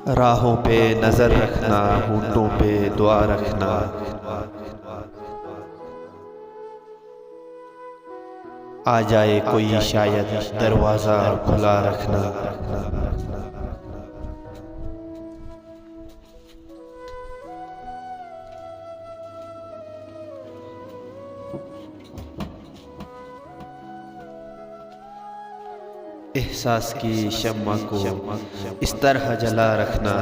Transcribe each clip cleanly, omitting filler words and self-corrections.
राहों पे नजर रखना, होंठों पे दुआ रखना। आ जाए कोई शायद दरवाजा खुला रखना। एहसास की शम्मा को इस तरह जला रखना।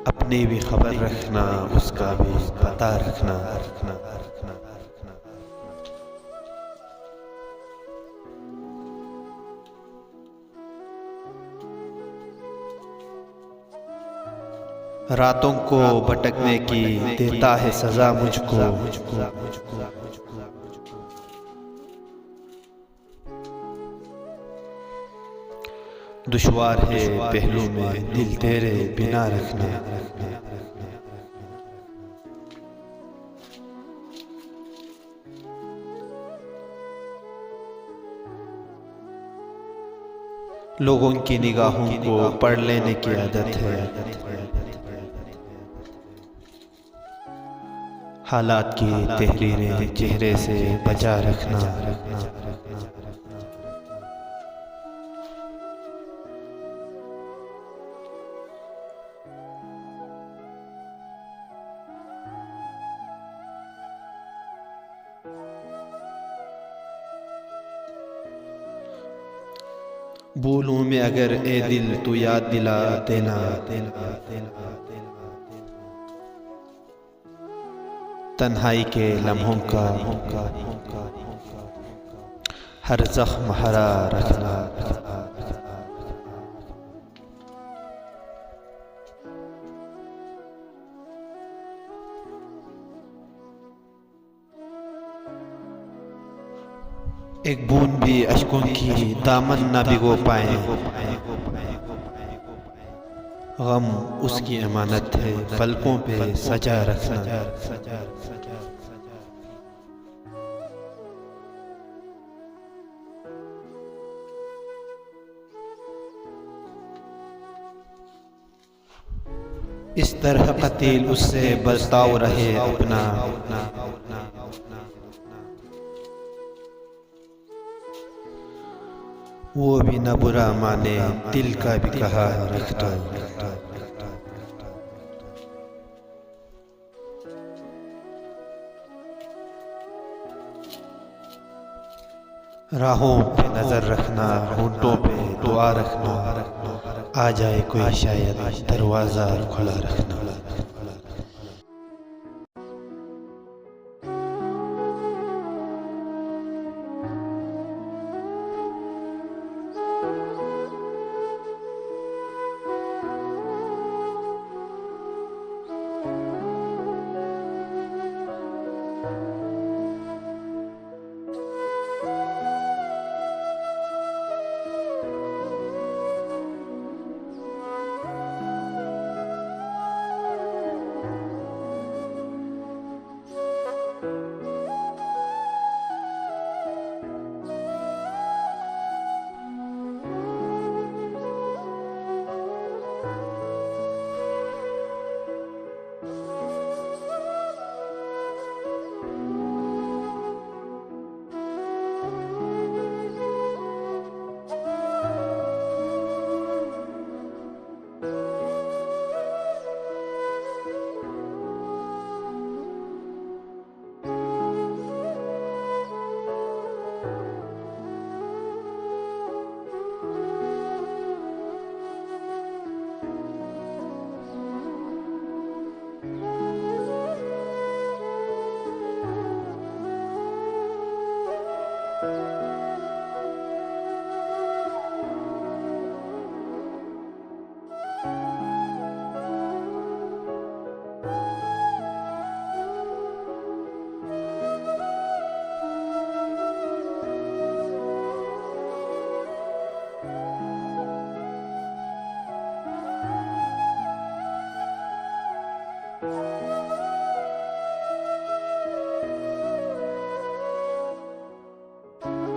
अपनी भी खबर रखना, उसका भी पता रखना। रातों को भटकने की देता है सजा मुझको। दुश्वार है पहलू में दिल तेरे बिना रखना। लोगों की निगाहों को पढ़ लेने की आदत है। हालात की तहरीरें चेहरे से बचा रखना। भूलूं मैं अगर ए दिल तू याद दिला देना। तन्हाई के लम्हों का हर जख्म हरा रखना। एक बूंद भी अश्कों की दामन न भिगो पाए। गम उसकी अमानत है, पलकों पे सजा रखना। इस तरह कतील उससे बर्ताव रहे अपना। वो भी न बुरा माने, दिल का भी कहा रखता। राहों पे नजर रखना, होंठों पे दुआ रखना। आ जाए कोई शायद दरवाजा खुला रखना।